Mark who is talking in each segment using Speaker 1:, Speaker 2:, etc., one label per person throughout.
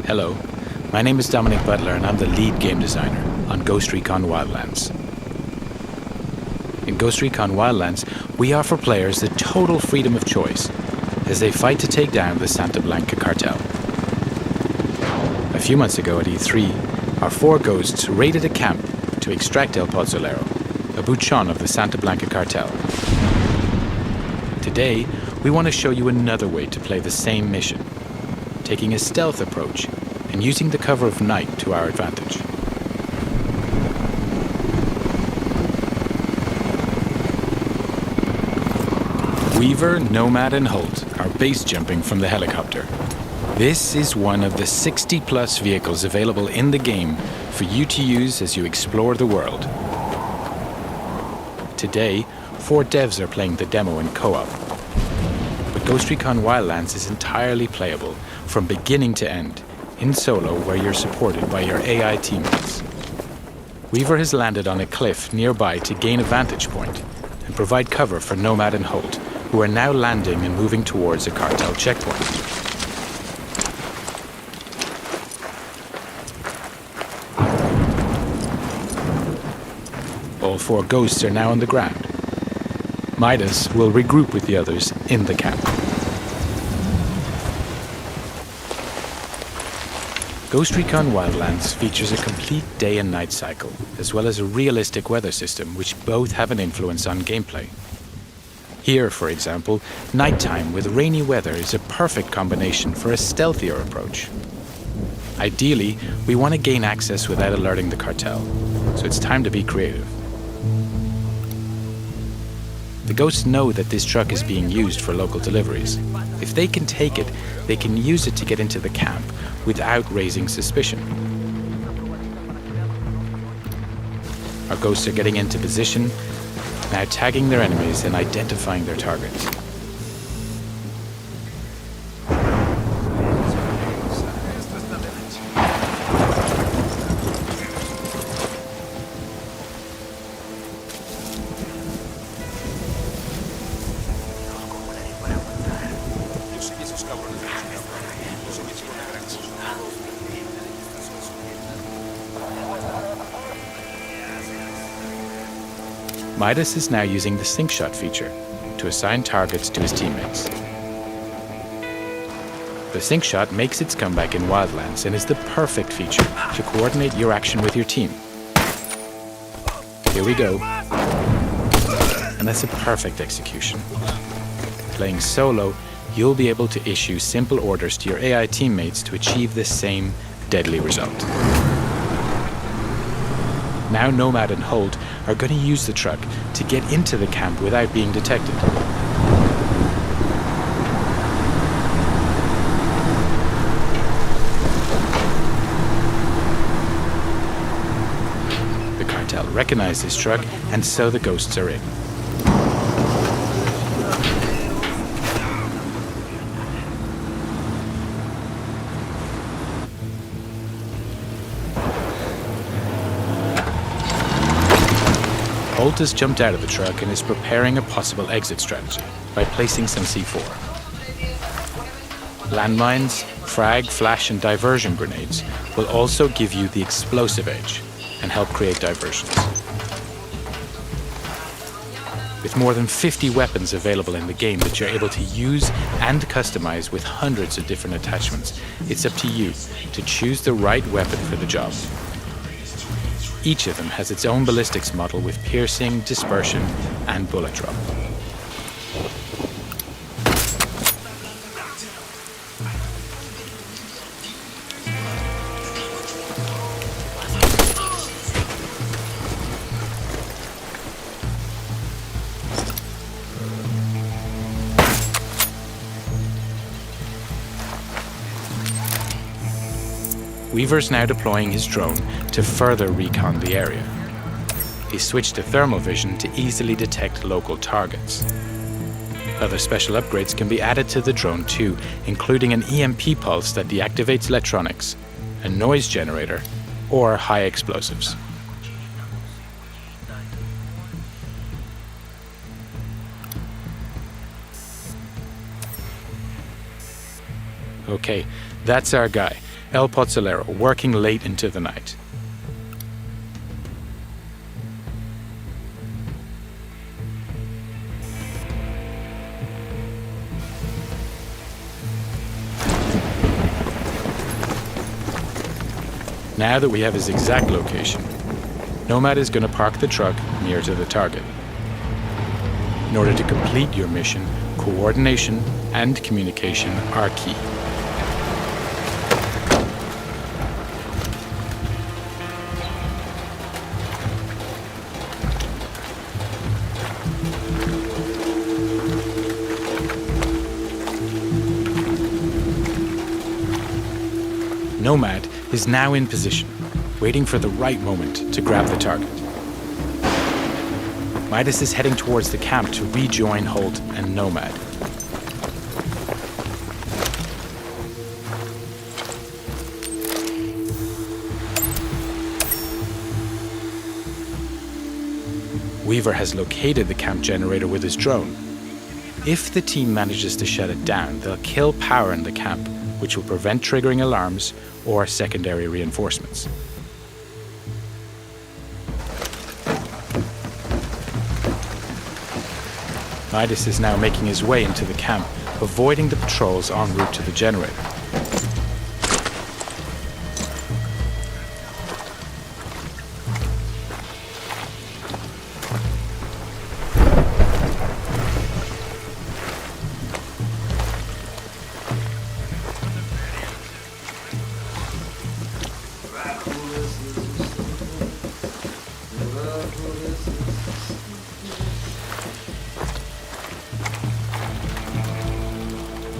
Speaker 1: Hello, my name is Dominic Butler and I'm the lead game designer on RECON Wildlands. In RECON Wildlands, we offer players the total freedom of choice as they fight to take down the Santa Blanca cartel. A few months ago at E3, our 4 ghosts raided a camp to extract El Pozolero, a buchon of the Santa Blanca cartel. Today, we want to show you another way to play the same mission, taking a stealth approach and using the cover of night to our advantage. Weaver, Nomad and Holt are base jumping from the helicopter. This is one of the 60+ vehicles available in the game for you to use as you explore the world. Today, 4 devs are playing the demo in co-op. But RECON Wildlands is entirely playable from beginning to end, in solo where you're supported by your AI teammates. Weaver has landed on a cliff nearby to gain a vantage point and provide cover for Nomad and Holt, who are now landing and moving towards a cartel checkpoint. All 4 ghosts are now on the ground. Midas will regroup with the others in the camp. RECON Wildlands features a complete day and night cycle, as well as a realistic weather system which both have an influence on gameplay. Here, for example, nighttime with rainy weather is a perfect combination for a stealthier approach. Ideally, we want to gain access without alerting the cartel, so it's time to be creative. The ghosts know that this truck is being used for local deliveries. If they can take it, they can use it to get into the camp without raising suspicion. Our ghosts are getting into position, now tagging their enemies and identifying their targets. Midas is now using the sync shot feature to assign targets to his teammates. The sync shot makes its comeback in Wildlands and is the perfect feature to coordinate your action with your team. Here we go. And that's a perfect execution. Playing solo, you'll be able to issue simple orders to your AI teammates to achieve the same deadly result. Now Nomad and Holt are going to use the truck to get into the camp without being detected. The cartel recognize this truck, and so the ghosts are in. Holt has jumped out of the truck and is preparing a possible exit strategy by placing some C4. Landmines, frag, flash, and diversion grenades will also give you the explosive edge and help create diversions. With more than 50 weapons available in the game that you're able to use and customize with hundreds of different attachments, it's up to you to choose the right weapon for the job. Each of them has its own ballistics model with piercing, dispersion, and bullet drop. Weaver's now deploying his drone to further recon the area. He switched to thermal vision to easily detect local targets. Other special upgrades can be added to the drone too, including an EMP pulse that deactivates electronics, a noise generator, or high explosives. Okay, that's our guy. El Pozzolero working late into the night. Now that we have his exact location, Nomad is going to park the truck near to the target. In order to complete your mission, coordination and communication are key. Nomad is now in position, waiting for the right moment to grab the target. Midas is heading towards the camp to rejoin Holt and Nomad. Weaver has located the camp generator with his drone. If the team manages to shut it down, they'll kill power in the camp, which will prevent triggering alarms or secondary reinforcements. Midas is now making his way into the camp, avoiding the patrols en route to the generator.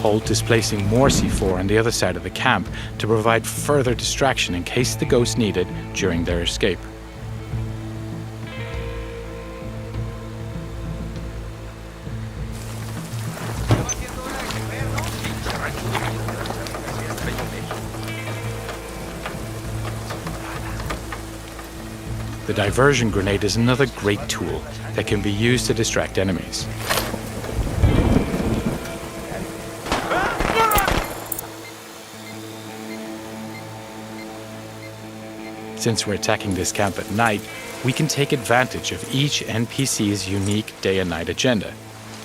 Speaker 1: Holt is placing more C4 on the other side of the camp to provide further distraction in case the ghosts need it during their escape. The diversion grenade is another great tool that can be used to distract enemies. Since we're attacking this camp at night, we can take advantage of each NPC's unique day and night agenda.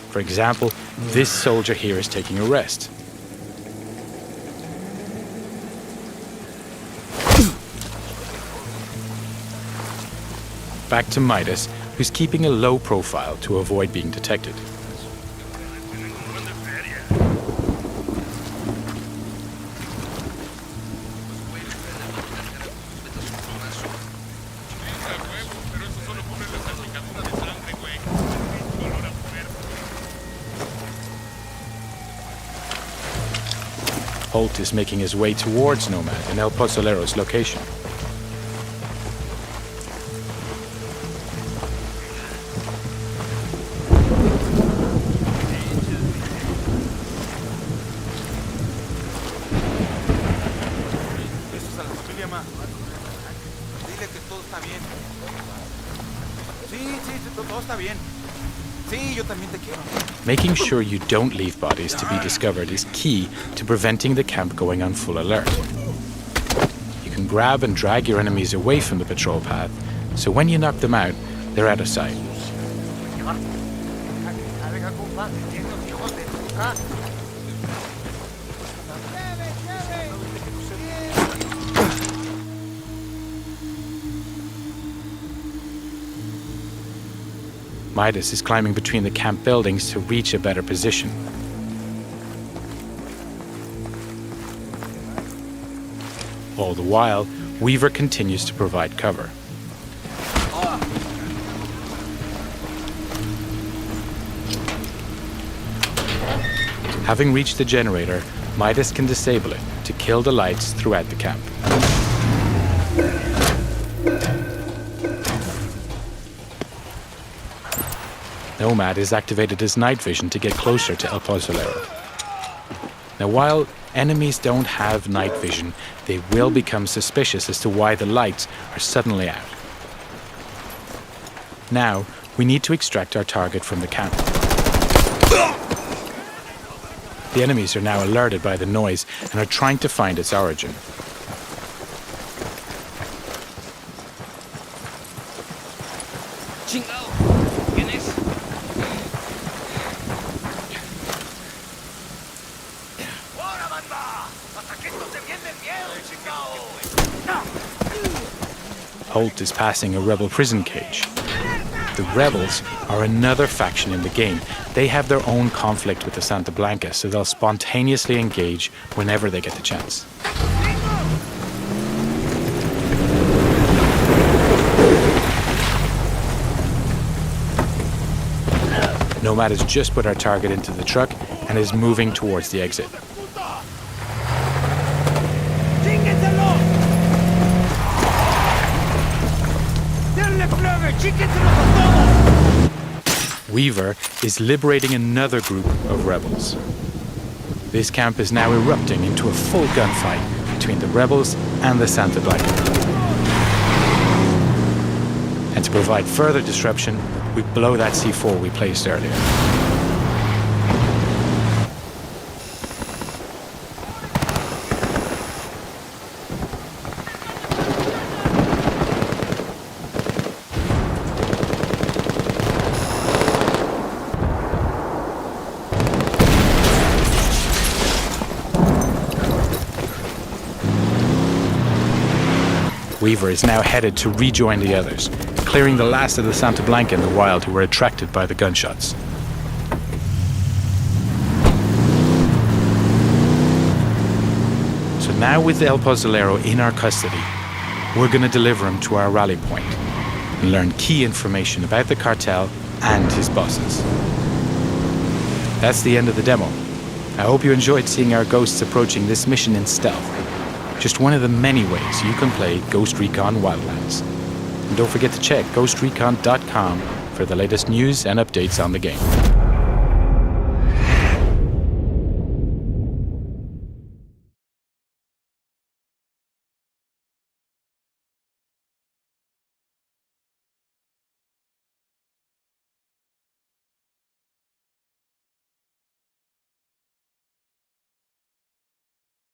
Speaker 1: For example, this soldier here is taking a rest. Back to Midas, who's keeping a low profile to avoid being detected. Holt is making his way towards Nomad and El Pozzolero's location. Making sure you don't leave bodies to be discovered is key to preventing the camp going on full alert. You can grab and drag your enemies away from the patrol path, so when you knock them out, they're out of sight. Midas is climbing between the camp buildings to reach a better position. All the while, Weaver continues to provide cover. Having reached the generator, Midas can disable it to kill the lights throughout the camp. Nomad has activated his night vision to get closer to El Pozzolero. Now, while enemies don't have night vision, they will become suspicious as to why the lights are suddenly out. Now, we need to extract our target from the camp. The enemies are now alerted by the noise and are trying to find its origin. Holt is passing a rebel prison cage. The rebels are another faction in the game. They have their own conflict with the Santa Blanca, so they'll spontaneously engage whenever they get the chance. Nomad has just put our target into the truck and is moving towards the exit. Weaver is liberating another group of rebels. This camp is now erupting into a full gunfight between the rebels and the Santa Blanca. And to provide further disruption, we blow that C4 we placed earlier. Weaver is now headed to rejoin the others, clearing the last of the Santa Blanca in the wild who were attracted by the gunshots. So now with El Pozolero in our custody, we're going to deliver him to our rally point and learn key information about the cartel and his bosses. That's the end of the demo. I hope you enjoyed seeing our ghosts approaching this mission in stealth. Just one of the many ways you can play Ghost Recon Wildlands. And don't forget to check ghostrecon.com for the latest news and updates on the game.